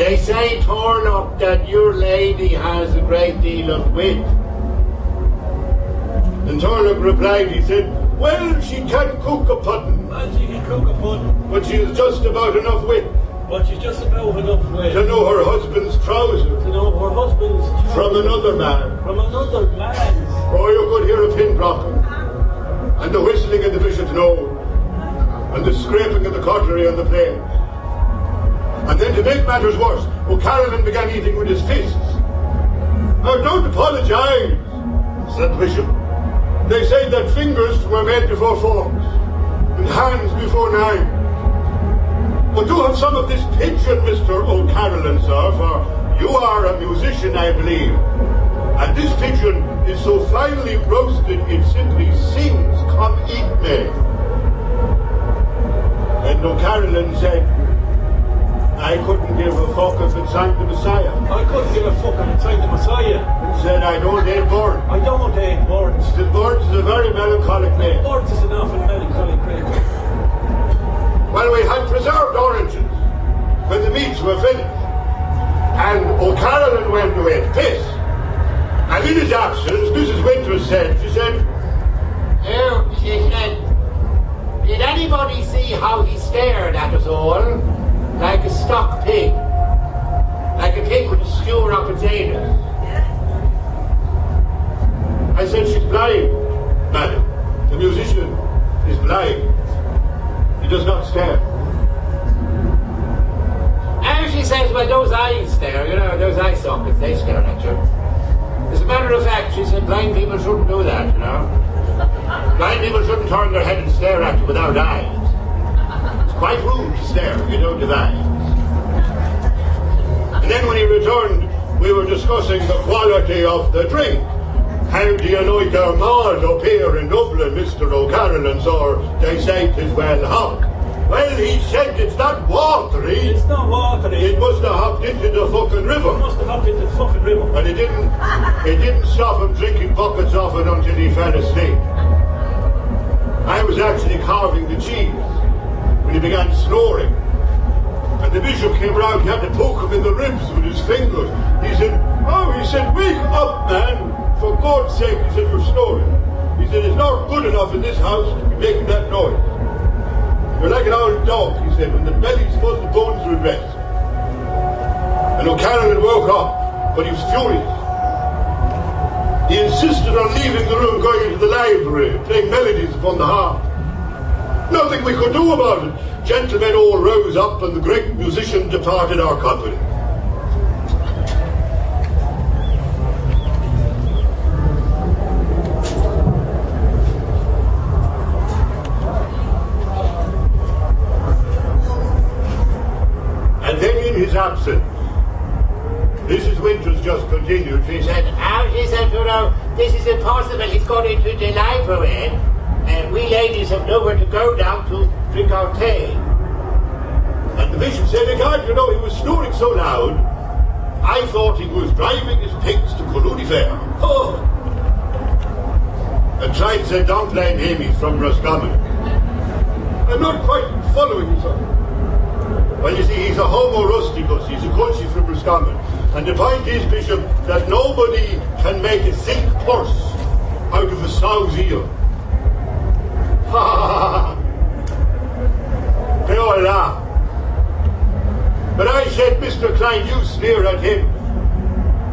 They say, Turlough, that your lady has a great deal of wit. And Turlough replied, he said, well, she can cook a pudding. Well, she can cook a pudding. But she has just about enough wit. But she's just about enough wit. To know her husband's trousers. To know her husband's trousers. From another man. From another man's. Oh, you could hear a pin dropping. And the whistling of the bishop's nose. And the scraping of the cutlery on the plate. And then to make matters worse, Carolan began eating with his fists. Now, don't apologise, said the bishop. They say that fingers were made before forks, and hands before knives. But do have some of this pigeon, Mr. O'Carolan, sir, for you are a musician, I believe. And this pigeon is so finely roasted it simply sings, come eat me. And O'Carolan said, I couldn't give a fuck if it sang the Messiah. I couldn't give a fuck if it sang the Messiah. He said, I don't hate birds. I don't hate birds. The birds is a very melancholic name. Birds is an awful melancholic name. Well, we had preserved oranges when the meats were finished. And O'Carolan went away to piss. And in his absence, Mrs. Winters said, she said, oh, she said, did anybody see how he stared at us all? Like a stuck pig. Like a pig with a skewer up its anus. I said, she's blind, madam. The musician is blind. He does not stare. And she says, well, those eyes stare, you know, those eye sockets, they stare at you. As a matter of fact, she said, blind people shouldn't do that, you know. Blind people shouldn't turn their head and stare at you without eyes. Quite rude to stare if you don't have eyes. And then when he returned, we were discussing the quality of the drink. How do you like our malt up here in Dublin, Mr. O'Carolan, or they say 'tis well hot? Well, he said it's not watery. It's not watery. It must have hopped into the fucking river. It must have hopped into the fucking river. And it didn't stop him drinking buckets of it until he fell asleep. I was actually carving the cheese when he began snoring. And the bishop came round, he had to poke him in the ribs with his fingers. He said, wake up, man. For God's sake, he said, you're snoring. He said, it's not good enough in this house to be making that noise. You're like an old dog, he said, when the belly's full, the bones are at rest. And O'Carolan woke up, but he was furious. He insisted on leaving the room, going into the library, playing melodies upon the harp. Nothing we could do about it. Gentlemen all rose up and the great musician departed our company. And then in his absence, Mrs. Winters just continued. She said, you know, this is impossible. He's gone into the library. And we ladies have nowhere to go now to drink our tea. And the bishop said, again, you know, he was snoring so loud, I thought he was driving his pigs to Colony Fair. Oh! And tried said, don't blame him, he's from Roscommon. I'm not quite following you, sir. Well, you see, he's a homo rusticus, he's a country from Roscommon. And the point is, Bishop, that nobody can make a silk purse out of a sow's ear. Ha ha ha! They all laugh. But I said, Mr. Klein, you sneer at him.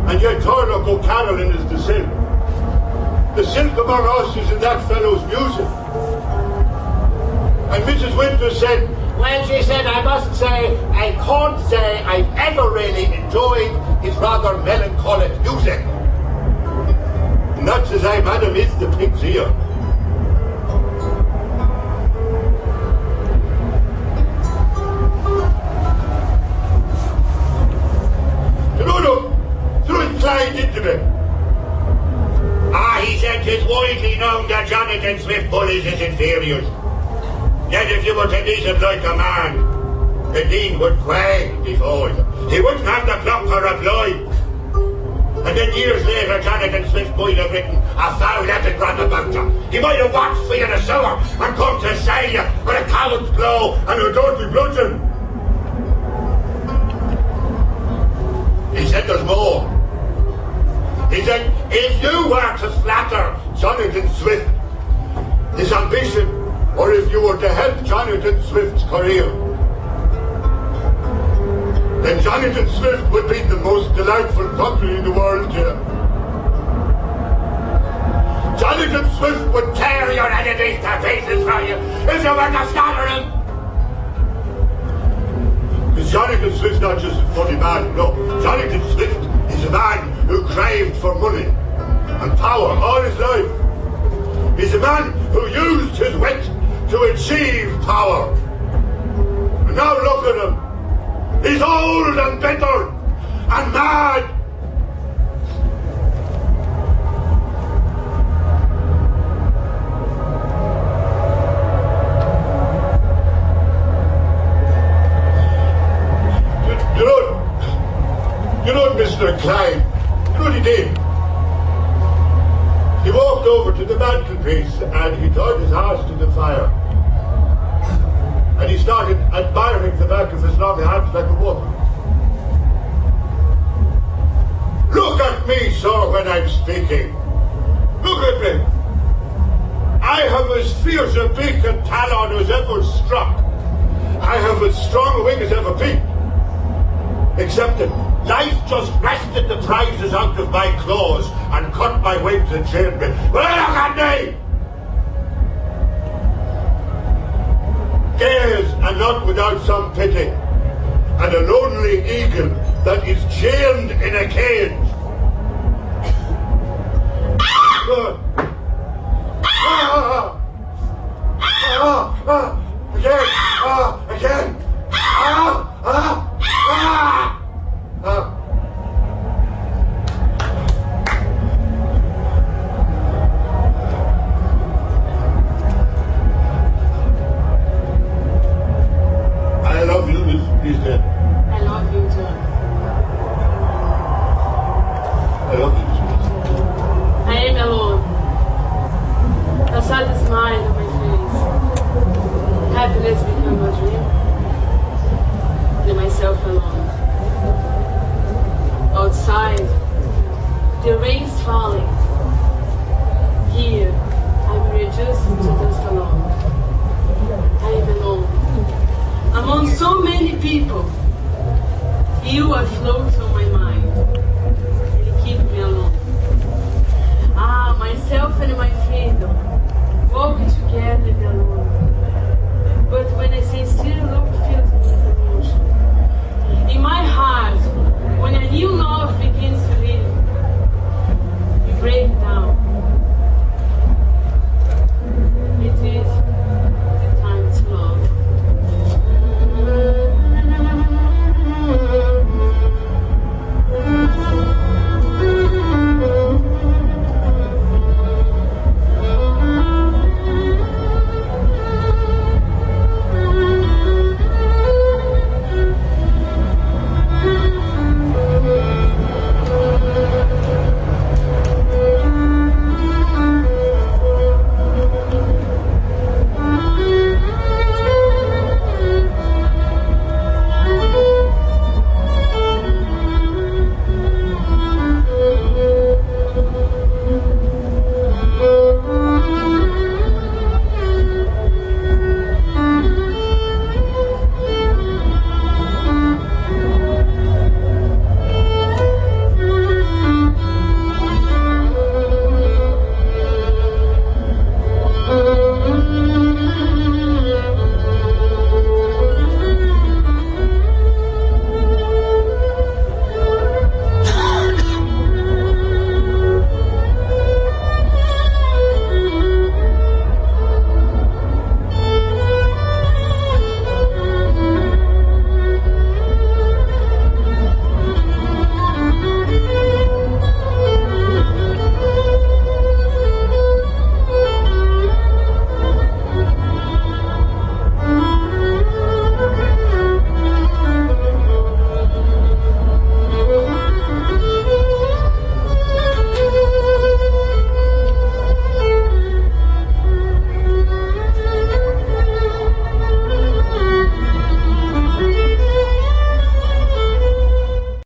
And yet Turlough O'Carolan is the silk. The silk among us is in that fellow's music. And Mrs. Winters said, well, she said, I must say, I can't say I've ever really enjoyed his rather melancholic music. And that, says I, madam, is the pig's ear. He said 'tis widely known that Jonathan Swift bullies his inferiors. Yet if you were to meet him like a man, the dean would quail before you. He wouldn't have the pluck to reply. And then years later, Jonathan Swift might have written a foul epigram about you. He might have watched for you in the sewer and come to say you with a coward's blow and a dirty bludgeon. flatter Jonathan Swift, his ambition, or if you were to help Jonathan Swift's career, then Jonathan Swift would be the most delightful country in the world, Jim. Jonathan Swift would tear your enemies to pieces for you if you were to slaughter him. Because Jonathan Swift's not just a funny man, no. Jonathan Swift is a man who craved for money and power all his life. He's a man who used his wit to achieve power. And now look at him. He's old and bitter and mad. You know, Mr. Klein, you know what he did? He walked over to the mantelpiece and he tied his arse to the fire. And he started admiring the back of his long hands like a woman. Look at me, sir, when I'm speaking. Look at me. I have as fierce a beak and talon as ever struck. I have as strong a wing as ever beat. Except that life just wrested the prizes out of my claws and cut my wings and chained me. Well, look at me! Gaze, and not without some pity, and a lonely eagle that is chained in a cage. Again. I love you, he's dead. I love you, John. I love you, I am alone. A sad smile on my face. Happiness become a dream. And myself alone. Outside, the rain is falling. Here, I'm reduced to dust alone. I am alone. Among so many people, you are float on my mind. And keep me alone. Ah, myself and my freedom walk together alone. But when I say still,